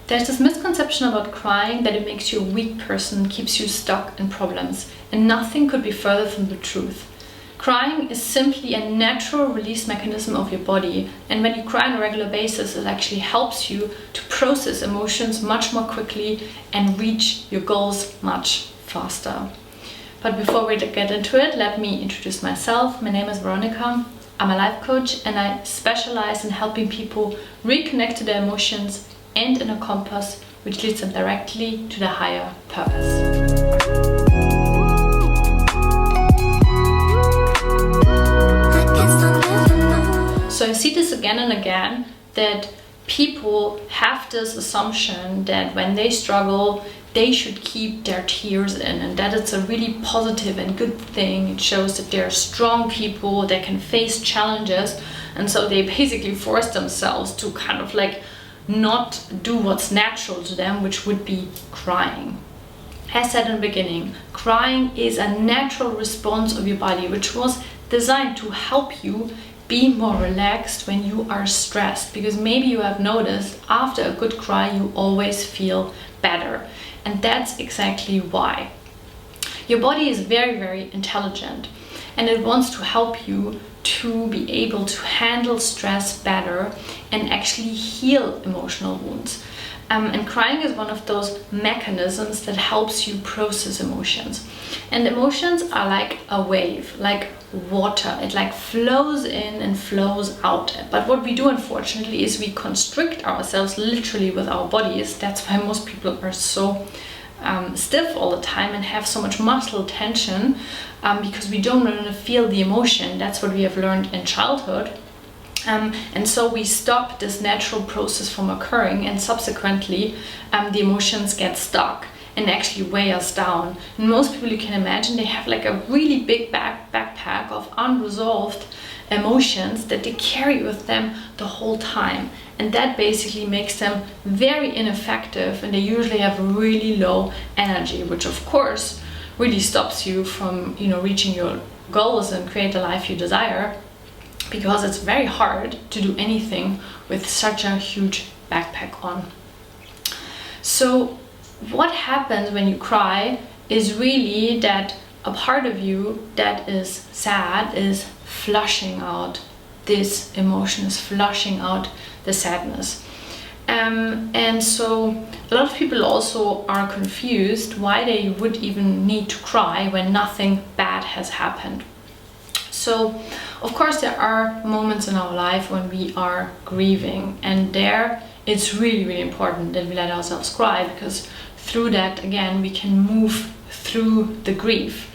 There's this misconception about crying that it makes you a weak person, keeps you stuck in problems, and nothing could be further from the truth. Crying is simply a natural release mechanism of your body, and when you cry on a regular basis, it actually helps you to process emotions much more quickly and reach your goals much faster. But before we get into it, let me introduce myself. My name is Veronica. I'm a life coach and I specialize in helping people reconnect to their emotions and in a compass which leads them directly to their higher purpose. So I see this again and again, that people have this assumption that when they struggle, they should keep their tears in, and that it's a really positive and good thing. It shows that they're strong people, they can face challenges, and so they basically force themselves to kind of like not do what's natural to them, which would be crying. As said in the beginning, crying is a natural response of your body, which was designed to help you be more relaxed when you are stressed, because maybe you have noticed after a good cry you always feel better, and that's exactly why. Your body is very, very intelligent, and it wants to help you to be able to handle stress better and actually heal emotional wounds. And crying is one of those mechanisms that helps you process emotions. And emotions are like a wave, like water. It like flows in and flows out. But what we do, unfortunately, is we constrict ourselves literally with our bodies. That's why most people are so stiff all the time and have so much muscle tension, because we don't want to feel the emotion. That's what we have learned in childhood. And so we stop this natural process from occurring, and subsequently the emotions get stuck and actually weigh us down. And most people, you can imagine, they have like a really big backpack of unresolved emotions that they carry with them the whole time, and that basically makes them very ineffective, and they usually have really low energy, which of course really stops you from reaching your goals and create the life you desire, because it's very hard to do anything with such a huge backpack on. So what happens when you cry is really that a part of you that is sad is flushing out this emotion, is flushing out the sadness. And so a lot of people also are confused why they would even need to cry when nothing bad has happened. So of course there are moments in our life when we are grieving, and there it's really, really important that we let ourselves cry, because through that, again, we can move through the grief.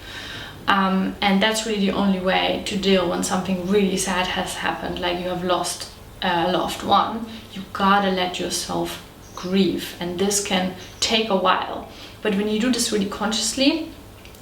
And that's really the only way to deal when something really sad has happened, like you have lost a loved one. You gotta let yourself grieve, and this can take a while. But when you do this really consciously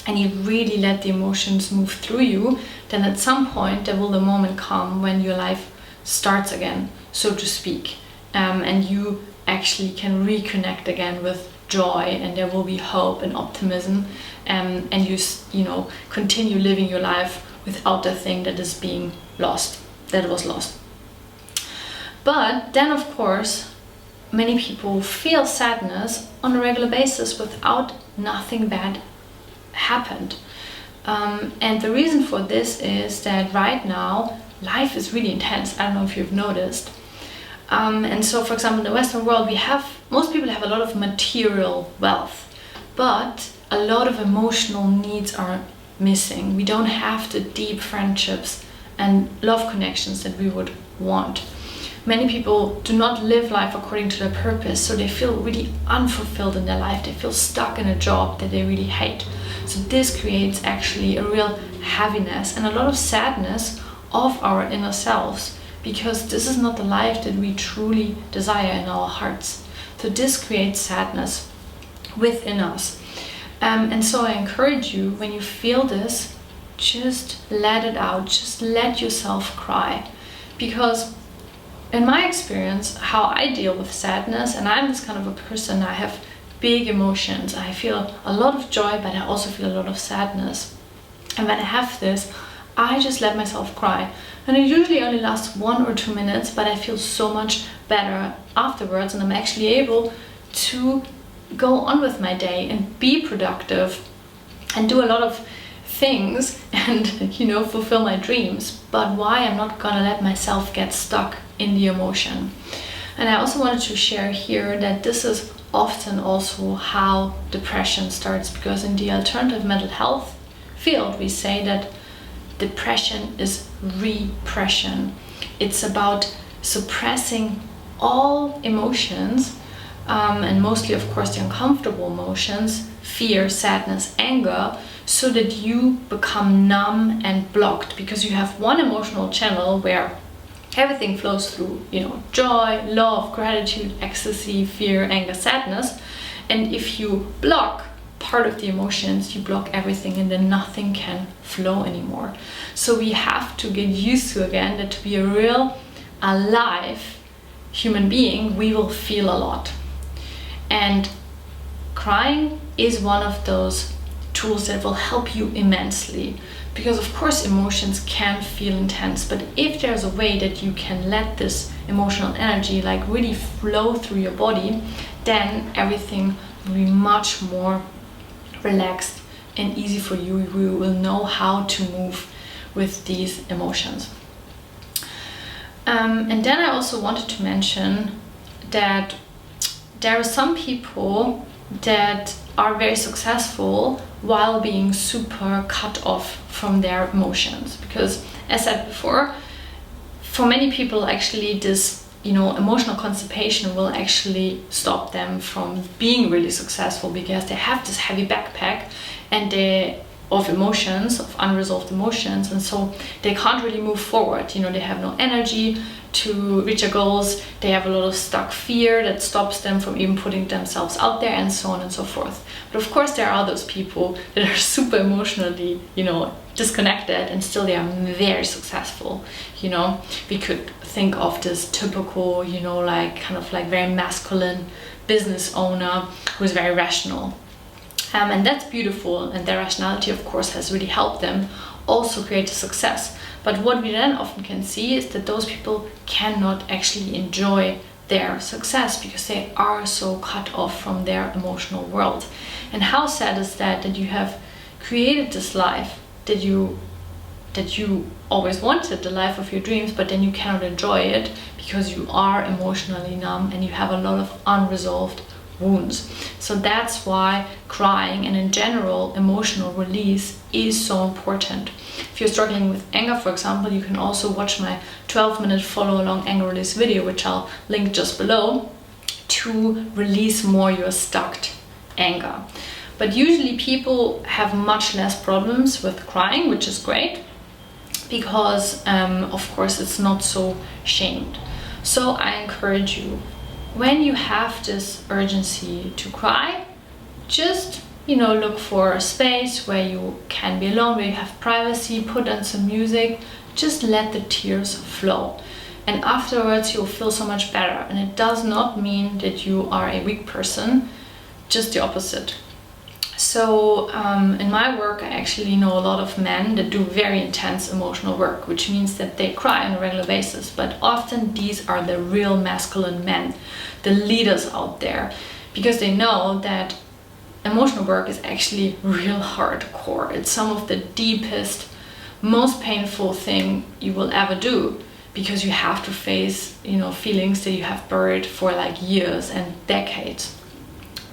and you really let the emotions move through you, then at some point there will the moment come when your life starts again, so to speak, and you actually can reconnect again with joy, and there will be hope and optimism, and you continue living your life without the thing that is being lost, that was lost. But then of course many people feel sadness on a regular basis without nothing bad happened, and the reason for this is that right now life is really intense. I don't know if you've noticed. And so, for example, in the Western world, most people have a lot of material wealth, but a lot of emotional needs are missing. We don't have the deep friendships and love connections that we would want. Many people do not live life according to their purpose, so they feel really unfulfilled in their life. They feel stuck in a job that they really hate. So this creates actually a real heaviness and a lot of sadness of our inner selves, because this is not the life that we truly desire in our hearts. So this creates sadness within us. And so I encourage you, when you feel this, just let it out, just let yourself cry. Because in my experience, how I deal with sadness, and I'm this kind of a person, I have big emotions. I feel a lot of joy, but I also feel a lot of sadness. And when I have this, I just let myself cry. And it usually only lasts 1 or 2 minutes, but I feel so much better afterwards, and I'm actually able to go on with my day and be productive and do a lot of things and fulfill my dreams. But why? I'm not gonna let myself get stuck in the emotion. And I also wanted to share here that this is often also how depression starts, because in the alternative mental health field we say that depression is repression. It's about suppressing all emotions, and mostly of course the uncomfortable emotions, fear, sadness, anger, so that you become numb and blocked, because you have one emotional channel where everything flows through, joy, love, gratitude, ecstasy, fear, anger, sadness. And if you block part of the emotions, you block everything, and then nothing can flow anymore. So we have to get used to, again, that to be a real alive human being, we will feel a lot. And crying is one of those tools that will help you immensely, because of course emotions can feel intense, but if there's a way that you can let this emotional energy like really flow through your body, then everything will be much more relaxed and easy for you. You will know how to move with these emotions. And then I also wanted to mention that there are some people that are very successful while being super cut off from their emotions, because as I said before, for many people actually this emotional constipation will actually stop them from being really successful, because they have this heavy backpack and of emotions, of unresolved emotions, and so they can't really move forward. They have no energy to reach their goals, they have a lot of stuck fear that stops them from even putting themselves out there, and so on and so forth. But of course there are those people that are super emotionally disconnected and still they are very successful. We could think of this typical very masculine business owner who is very rational, and that's beautiful, and their rationality of course has really helped them also create a success. But what we then often can see is that those people cannot actually enjoy their success because they are so cut off from their emotional world. And how sad is that you have created this life that you always wanted, the life of your dreams, but then you cannot enjoy it because you are emotionally numb and you have a lot of unresolved wounds. So that's why crying and in general emotional release is so important. If you're struggling with anger, for example, you can also watch my 12-minute follow along anger release video, which I'll link just below, to release more your stuck anger. But usually people have much less problems with crying, which is great, because of course it's not so shamed. So I encourage you, when you have this urgency to cry, just look for a space where you can be alone, where you have privacy, put on some music, just let the tears flow. And afterwards you'll feel so much better. And it does not mean that you are a weak person, just the opposite. So in my work, I actually know a lot of men that do very intense emotional work, which means that they cry on a regular basis. But often these are the real masculine men, the leaders out there, because they know that emotional work is actually real hardcore. It's some of the deepest, most painful thing you will ever do, because you have to face, feelings that you have buried for like years and decades.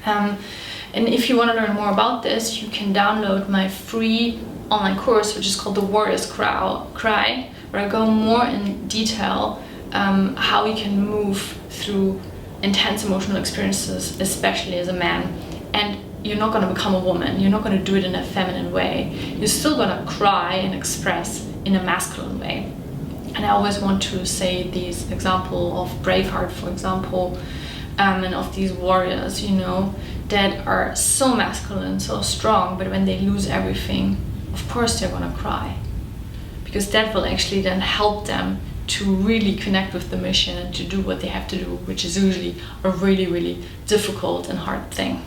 And if you want to learn more about this, you can download my free online course, which is called The Warrior's Cry, where I go more in detail how you can move through intense emotional experiences, especially as a man. And you're not going to become a woman. You're not going to do it in a feminine way. You're still going to cry and express in a masculine way. And I always want to say these example of Braveheart, for example, and of these warriors, that are so masculine, so strong, but when they lose everything, of course they're gonna cry, because that will actually then help them to really connect with the mission and to do what they have to do, which is usually a really, really difficult and hard thing.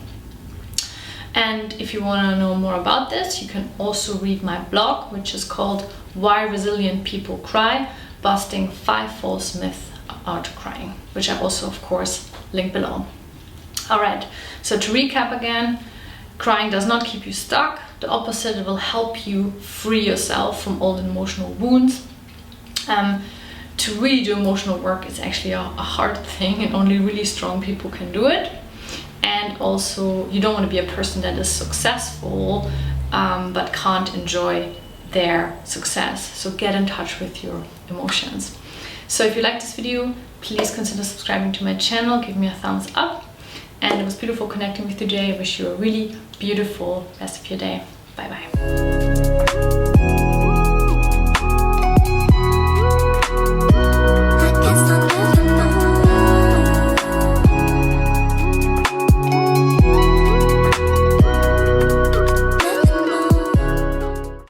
And if you want to know more about this, you can also read my blog, which is called Why Resilient People Cry, Busting 5 False Myths About Crying, which I also, of course, link below. All right, so to recap again, crying does not keep you stuck. The opposite, it will help you free yourself from old emotional wounds. To really do emotional work is actually a hard thing, and only really strong people can do it. And also, you don't want to be a person that is successful but can't enjoy their success. So get in touch with your emotions. So if you like this video, please consider subscribing to my channel, give me a thumbs up. And it was beautiful connecting with you today. I wish you a really beautiful rest of your day. Bye bye.